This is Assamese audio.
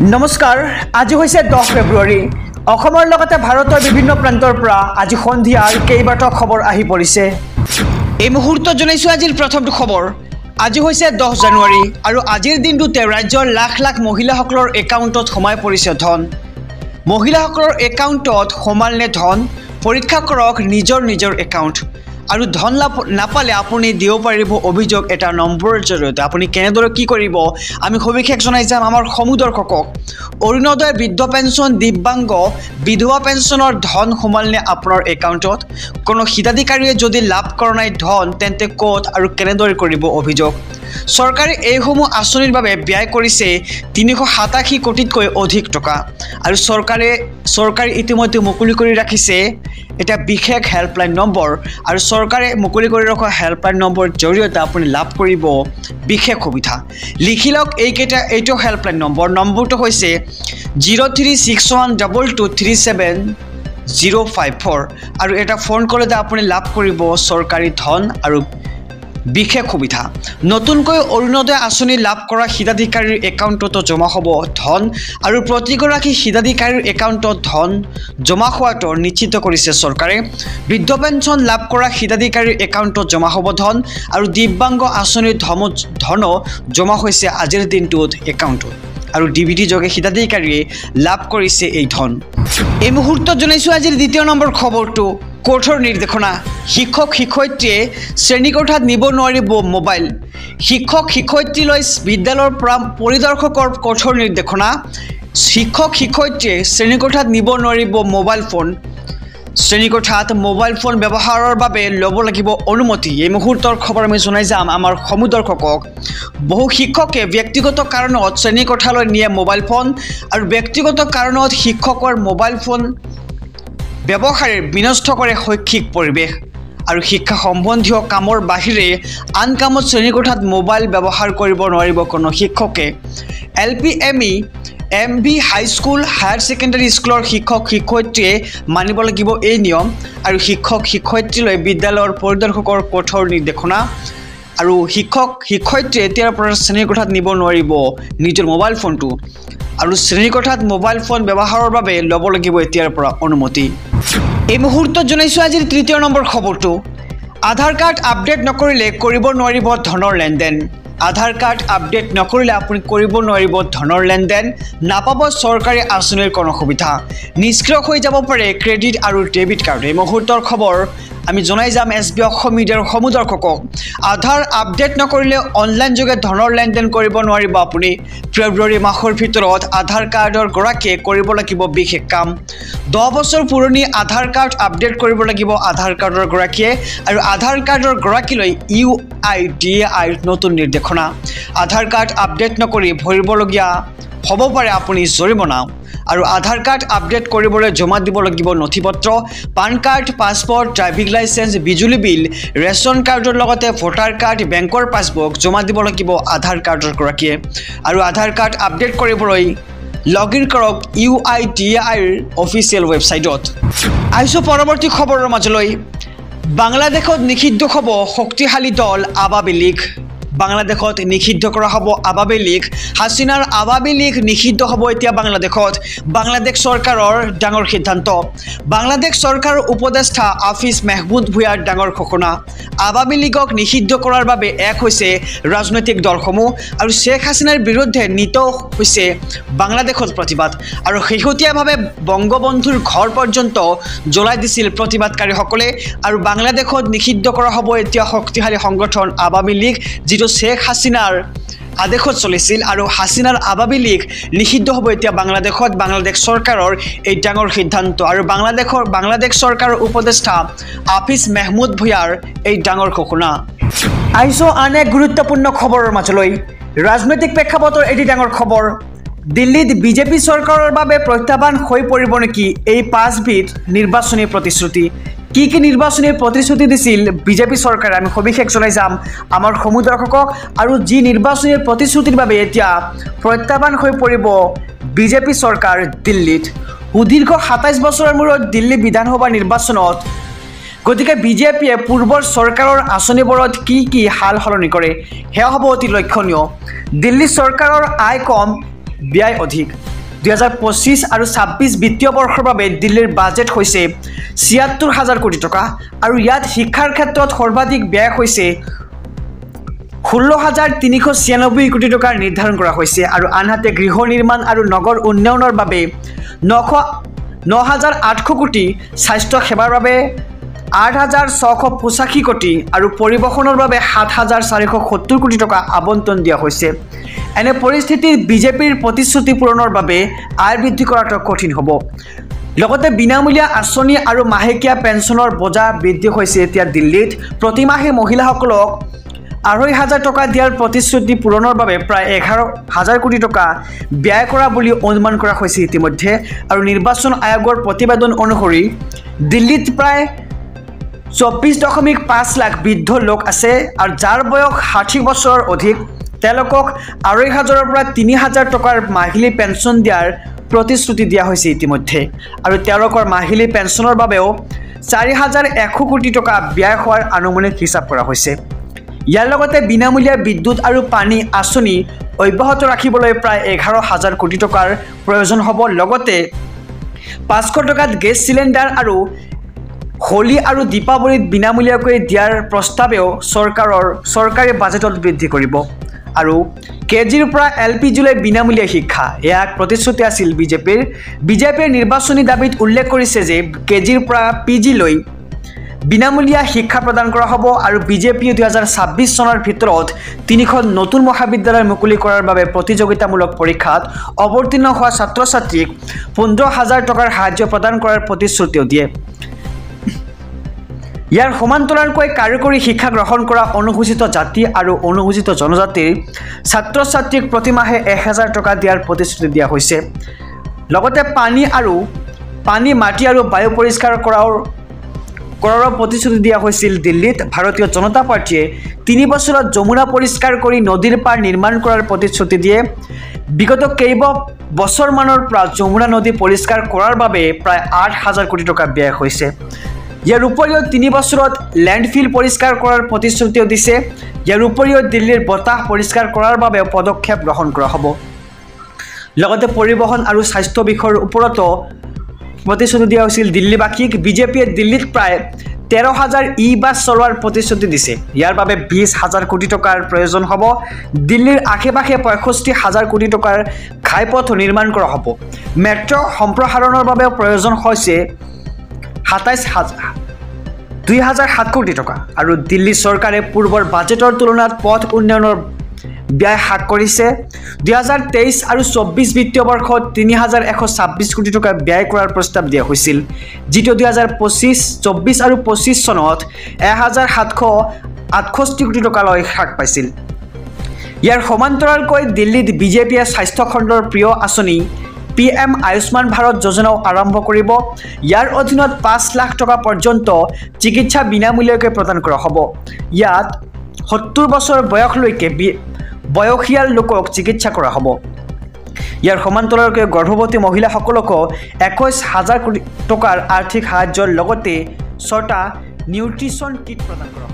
নমস্কাৰ আজি হৈছে 10 ফেব্ৰুৱাৰী অসমৰ লগতে ভাৰতৰ বিভিন্ন প্ৰান্তৰ পৰা আজি সন্ধিয়াৰ কেইবাটাও খবৰ আহি পৰিছে এই মুহূৰ্তত জনাইছো আজিৰ প্ৰথমটো খবৰ আজি হৈছে 10 জানুৱাৰী আৰু আজিৰ দিনটোতে ৰাজ্যৰ লাখ লাখ মহিলাসকলৰ একাউণ্টত সোমাই পৰিছে ধন মহিলাসকলৰ একাউণ্টত সোমালনে ধন পৰীক্ষা কৰক নিজৰ একাউণ্ট আৰু ধন নাপালে আপুনি দিব পাৰিব অভিযোগ এটা নম্বৰৰ জৰিয়তে আপুনি কেনেদৰে কি কৰিব আমি সবিশেষ জনাই যাম আমাৰ সমুদৰ্শকক অৰুণোদয় বৃদ্ধ পেঞ্চন দিব্যাংগ বিধৱা পেঞ্চনৰ ধন সোমালনে আপোনাৰ একাউণ্টত কোনো হিতাধিকাৰীয়ে যদি লাভ কৰা নাই ধন তেন্তে ক'ত আৰু কেনেদৰে কৰিব অভিযোগ চৰকাৰে এইসমূহ আঁচনিৰ বাবে ব্যয় কৰিছে 387 কোটিতকৈ অধিক টকা আৰু চৰকাৰে ইতিমধ্যে মুকলি কৰি ৰাখিছে এটা বিশেষ হেল্পলাইন নম্বৰ আৰু চৰকাৰে মুকলি কৰি ৰখা হেল্পলাইন নম্বৰ জৰিয়তে আপুনি লাভ কৰিব বিশেষ সুবিধা লিখি লওক এইটো হেল্পলাইন নম্বৰটো হৈছে 036122370054 আৰু এটা ফোন কৰিলে আপুনি লাভ কৰিব চৰকাৰী ধন আৰু বিশেষ সুবিধা নতুনকৈ অৰুণোদয় আঁচনি লাভ কৰা হিতাধিকাৰীৰ একাউণ্টত জমা হ'ব ধন আৰু প্ৰতিগৰাকী হিতাধিকাৰীৰ একাউণ্টত ধন জমা হোৱাটো নিশ্চিত কৰিছে চৰকাৰে বৃদ্ধ পেঞ্চন লাভ কৰা হিতাধিকাৰীৰ একাউণ্টত জমা হ'ব ধন আৰু দিব্যাংগ আঁচনিৰ ধন জমা হৈছে আজিৰ দিনটোত একাউণ্টত আৰু ডিবিটি যোগে হিতাধিকাৰীয়ে লাভ কৰিছে এই ধন এই মুহূৰ্তত জনাইছো আজিৰ দ্বিতীয় নম্বৰ খবৰটো কঠোৰ নিৰ্দেশনা শিক্ষক শিক্ষয়িত্ৰীয়ে শ্ৰেণীকোঠাত নিব নোৱাৰিব মোবাইল শিক্ষক শিক্ষয়িত্ৰীলৈ বিদ্যালয়ৰ পৰা পৰিদৰ্শকৰ কঠোৰ নিৰ্দেশনা শিক্ষক শিক্ষয়িত্ৰীয়ে শ্ৰেণীকোঠাত নিব নোৱাৰিব মোবাইল ফোন শ্ৰেণীকোঠাত মোবাইল ফোন ব্যৱহাৰৰ বাবে ল'ব লাগিব অনুমতি এই মুহূৰ্তৰ খবৰ আমি জনাই যাম আমাৰ সমুদৰ্শকক বহু শিক্ষকে ব্যক্তিগত কাৰণত শ্ৰেণীকোঠালৈ নিয়ে মোবাইল ফোন আৰু ব্যক্তিগত কাৰণত শিক্ষকৰ মোবাইল ফোন ব্যৱহাৰে বিনষ্ট কৰে শৈক্ষিক পৰিৱেশ আৰু শিক্ষা সম্বন্ধীয় কামৰ বাহিৰে আন কামত শ্ৰেণীকোঠাত মোবাইল ব্যৱহাৰ কৰিব নোৱাৰিব কোনো শিক্ষকে LPME MB high school higher secondary স্কুলৰ শিক্ষক শিক্ষয়িত্ৰীয়ে মানিব লাগিব এই নিয়ম আৰু শিক্ষক শিক্ষয়িত্ৰীলৈ বিদ্যালয়ৰ পৰিদৰ্শকৰ কঠোৰ নিৰ্দেশনা আৰু শিক্ষক শিক্ষয়িত্ৰীয়ে এতিয়াৰ পৰা শ্ৰেণীকোঠাত নিব নোৱাৰিব নিজৰ মোবাইল ফোনটো আৰু শ্ৰেণীকোঠাত মোবাইল ফোন ব্যৱহাৰৰ বাবে ল'ব লাগিব এতিয়াৰ পৰা অনুমতি এই মুহূৰ্তত জনাইছো আজিৰ তৃতীয় নম্বৰ খবৰটো আধাৰ কাৰ্ড আপডেট নকৰিলে কৰিব নোৱাৰিব ধনৰ লেনদেন আধাৰ কাৰ্ড আপডেট নকৰিলে আপুনি কৰিব নোৱাৰিব ধনৰ লেনদেন নাপাব চৰকাৰী আঁচনিৰ কোনো সুবিধা নিষ্ক্ৰিয় হৈ যাব পাৰে ক্ৰেডিট আৰু ডেবিট কাৰ্ড এই মুহূৰ্তৰ খবৰ আমি জনাই যাম SB অসম মিডিয়াৰ সমুদৰ্শকক আধাৰ আপডেট নকৰিলে অনলাইন যোগে ধনৰ লেনদেন কৰিব নোৱাৰিব আপুনি ফেব্ৰুৱাৰী মাহৰ ভিতৰত আধাৰ কাৰ্ডৰ গৰাকীয়ে কৰিব লাগিব বিশেষ কাম 10 বছৰ পুৰণি আধাৰ কাৰ্ড আপডেট কৰিব লাগিব আধাৰ কাৰ্ডৰ গৰাকীয়ে আৰু আধাৰ কাৰ্ডৰ গৰাকীলৈ UIDAI নতুন নিৰ্দেশনা আধাৰ কাৰ্ড আপডেট নকৰি ভৰিবলগীয়া হ'ব পাৰে আপুনি জৰিমনা আৰু আধাৰ কাৰ্ড আপডেট কৰিবলৈ জমা দিব লাগিব নথিপত্ৰ PAN card passport driving licence বিজুলী বিল ৰেচন কাৰ্ডৰ লগতে ভোটাৰ কাৰ্ড বেংকৰ পাছবুক জমা দিব লাগিব আধাৰ কাৰ্ডৰ গৰাকীয়ে আৰু আধাৰ কাৰ্ড আপডেট কৰিবলৈ লগইন কৰক UIDAI অফিচিয়েল ৱেবছাইটত আহিছো পৰৱৰ্তী খবৰৰ মাজলৈ বাংলাদেশত নিষিদ্ধ হ'ব শক্তিশালী দল আৱামী লীগ বাংলাদেশত নিষিদ্ধ কৰা হ'ব আৱামী লীগ হাসিনাৰ আৱামী লীগ নিষিদ্ধ হ'ব এতিয়া বাংলাদেশ চৰকাৰৰ ডাঙৰ সিদ্ধান্ত বাংলাদেশ চৰকাৰৰ উপদেষ্টা আফিজ মেহমুদ ভূঁইয়াৰ ডাঙৰ ঘোষণা আৱামী লীগক নিষিদ্ধ কৰাৰ বাবে এক হৈছে ৰাজনৈতিক দলসমূহ আৰু শেখ হাসিনাৰ বিৰুদ্ধে নীত হৈছে বাংলাদেশত প্ৰতিবাদ আৰু শেহতীয়াভাৱে বংগবন্ধুৰ ঘৰ পৰ্যন্ত জ্বলাই দিছিল প্ৰতিবাদকাৰীসকলে আৰু বাংলাদেশত নিষিদ্ধ কৰা হ'ব এতিয়া শক্তিশালী সংগঠন আৱামী লীগ যিটো শেখ হাসিনাৰ আদেশত চলিছিল আৰু হাসিনাৰ আৱামী লীগ নিষিদ্ধ হ'ব এতিয়া বাংলাদেশ চৰকাৰৰ এই ডাঙৰ সিদ্ধান্ত আৰু বাংলাদেশ চৰকাৰৰ উপদেষ্টা আফিজ মেহমুদ ভূঁইয়াৰ এই ডাঙৰ ঘোষণা আহিছো আন এক গুৰুত্বপূৰ্ণ খবৰৰ মাজলৈ ৰাজনৈতিক প্ৰেক্ষাপটৰ এটি ডাঙৰ খবৰ দিল্লীত বিজেপি চৰকাৰৰ বাবে প্ৰত্যাহ্বান হৈ পৰিব নেকি এই 5বিধ নিৰ্বাচনী প্ৰতিশ্ৰুতি কি নিৰ্বাচনী প্ৰতিশ্ৰুতি দিছিল বিজেপি চৰকাৰে আমি সবিশেষ জনাই যাম আমাৰ সমুদৰ্শকক আৰু যি নিৰ্বাচনী প্ৰতিশ্ৰুতিৰ বাবে এতিয়া প্ৰত্যাহ্বান হৈ পৰিব বিজেপি চৰকাৰ দিল্লীত সুদীৰ্ঘ 27 বছৰৰ মূৰত দিল্লী বিধানসভা নিৰ্বাচনত গতিকে বিজেপিয়ে পূৰ্বৰ চৰকাৰৰ আঁচনিবোৰত কি হাল সলনি কৰে হেয়া হ'ব অতি লক্ষণীয় দিল্লী চৰকাৰৰ আয় কম ব্যয় অধিক 2025 আৰু 26 বিত্তীয় বৰ্ষৰ বাবে দিল্লীৰ বাজেট হৈছে ৭৬,০০০ কোটি টকা আৰু ইয়াত শিক্ষাৰ ক্ষেত্ৰত সৰ্বাধিক ব্যয় হৈছে ১৬,৩৯৬ কোটি টকা নিৰ্ধাৰণ কৰা হৈছে আৰু আনহাতে গৃহ নিৰ্মাণ আৰু নগৰ উন্নয়নৰ বাবে ৯,৮০০ কোটি, স্বাস্থ্য সেৱাৰ বাবে ৮,৬৮৫ কোটি আৰু পৰিবহণৰ বাবে ৭,৪৭০ কোটি টকা আবণ্টন দিয়া হৈছে। এনে পৰিস্থিতিত বিজেপিৰ প্ৰতিশ্ৰুতি পূৰণৰ বাবে আয় বৃদ্ধি কৰাটো কঠিন হ'ব। লগতে বিনামূলীয়া আঁচনি আৰু মাহেকীয়া পেঞ্চনৰ বোজা বৃদ্ধি হৈছে। এতিয়া দিল্লীত প্ৰতিমাহে মহিলাসকলক ২৫০০ টকা দিয়াৰ প্ৰতিশ্ৰুতি পূৰণৰ বাবে প্ৰায় ১১,০০০ কোটি টকা ব্যয় কৰা বুলি অনুমান কৰা হৈছে ইতিমধ্যে। আৰু নিৰ্বাচন আয়োগৰ প্ৰতিবেদন অনুসৰি দিল্লীত প্ৰায় ২৪.৫ লাখ বৃদ্ধ লোক আছে আৰু যাৰ বয়স ৬০ বছৰৰ অধিক। তেওঁলোকক ২৫০০ৰ পৰা ৩,০০০ টকাৰ মাহিলী পেঞ্চন দিয়াৰ প্ৰতিশ্ৰুতি দিয়া হৈছে ইতিমধ্যে আৰু তেওঁলোকৰ মাহিলী পেঞ্চনৰ বাবেও ৪,১০০ কোটি টকা ব্যয় হোৱাৰ আনুমানিক হিচাপ কৰা হৈছে। ইয়াৰ লগতে বিনামূলীয়া বিদ্যুৎ আৰু পানী আঁচনি অব্যাহত ৰাখিবলৈ প্ৰায় ১১,০০০ কোটি টকাৰ প্ৰয়োজন হ'ব। লগতে ৫০০ টকাত গেছ চিলিণ্ডাৰ আৰু হোলী আৰু দীপাৱলীত বিনামূলীয়াকৈ দিয়াৰ প্ৰস্তাৱেও চৰকাৰী বাজেটত বৃদ্ধি কৰিব। আৰু কেজিৰ পৰা LPGলৈ বিনামূলীয়া শিক্ষা, এয়া এক প্ৰতিশ্ৰুতি আছিল বিজেপিৰ নিৰ্বাচনী দাবীত উল্লেখ কৰিছে যে কেজিৰ পৰা PGলৈ বিনামূলীয়া শিক্ষা প্ৰদান কৰা হ'ব আৰু বিজেপিয়ে ২০২৬ চনৰ ভিতৰত ৩খন নতুন মহাবিদ্যালয় মুকলি কৰাৰ বাবে প্ৰতিযোগিতামূলক পৰীক্ষাত অৱতীৰ্ণ হোৱা ছাত্ৰ ছাত্ৰীক ১৫,০০০ টকাৰ সাহায্য প্ৰদান কৰাৰ প্ৰতিশ্ৰুতিও দিয়ে। ইয়াৰ সমান্তৰালকৈ কাৰিকৰী শিক্ষা গ্ৰহণ কৰা অনুসূচিত জাতি আৰু অনুসূচিত জনজাতিৰ ছাত্ৰ ছাত্ৰীক প্ৰতিমাহে ১,০০০ টকা দিয়াৰ প্ৰতিশ্ৰুতি দিয়া হৈছে। লগতে পানী, মাটি আৰু বায়ু পৰিষ্কাৰ কৰাৰ প্ৰতিশ্ৰুতি দিয়া হৈছিল। দিল্লীত ভাৰতীয় জনতা পাৰ্টীয়ে ৩ বছৰত যমুনা পৰিষ্কাৰ কৰি নদীৰ পাৰ নিৰ্মাণ কৰাৰ প্ৰতিশ্ৰুতি দিয়ে। বিগত কেইবছৰমানৰ পৰা যমুনা নদী পৰিষ্কাৰ কৰাৰ বাবে প্ৰায় ৮,০০০ কোটি টকা ব্যয় হৈছে। ইয়াৰ উপৰিও ৩ বছৰত লেণ্ডফিল পৰিষ্কাৰ কৰাৰ প্ৰতিশ্ৰুতিও দিছে। ইয়াৰ উপৰিও দিল্লীৰ বতাহ পৰিষ্কাৰ কৰাৰ বাবেও পদক্ষেপ গ্ৰহণ কৰা হ'ব। লগতে পৰিবহণ আৰু স্বাস্থ্য বিষয়ৰ ওপৰতো প্ৰতিশ্ৰুতি দিয়া হৈছিল দিল্লীবাসীক। বিজেপিয়ে দিল্লীত প্ৰায় ১৩,০০০ ই-বাছ চলোৱাৰ প্ৰতিশ্ৰুতি দিছে। ইয়াৰ বাবে ২০,০০০ কোটি টকাৰ প্ৰয়োজন হ'ব। দিল্লীৰ আশে-পাশে ৬৫,০০০ কোটি টকাৰ ঘাইপথ নিৰ্মাণ কৰা হ'ব। মেট্ৰ' সম্প্ৰসাৰণৰ বাবেও প্ৰয়োজন হৈছে ২,০০৭ কোটি টকা আৰু দিল্লী চৰকাৰে পূৰ্বৰ বাজেটৰ তুলনাত পথ উন্নয়নৰ ব্যয় হ্ৰাস কৰিছে। ২০২৩ আৰু ২৪ বিত্তীয় বৰ্ষত ৩,১২৬ কোটি টকা ব্যয় কৰাৰ প্ৰস্তাৱ দিয়া হৈছিল, যিটো ২০২৪ আৰু ২৫ চনত ১,৭৬৮ কোটি টকালৈ হ্ৰাস পাইছিল। ইয়াৰ সমান্তৰালকৈ দিল্লীত বিজেপিয়ে স্বাস্থ্য খণ্ডৰ প্ৰিয় আঁচনি PM আয়ুষ্মান ভাৰত যোজনাও আৰম্ভ কৰিব। ইয়াৰ অধীনত ৫ লাখ টকা পৰ্যন্ত চিকিৎসা বিনামূলীয়াকৈ প্ৰদান কৰা হ'ব। ইয়াত ৭০ বছৰ বয়সলৈকে বয়সীয়াল লোকক চিকিৎসা কৰা হ'ব। ইয়াৰ সমান্তৰালকৈ গৰ্ভৱতী মহিলাসকলকো ২১,০০০ কোটি টকাৰ আৰ্থিক সাহায্যৰ লগতে ৬টা নিউট্ৰিচন কিট প্ৰদান কৰা হ'ব।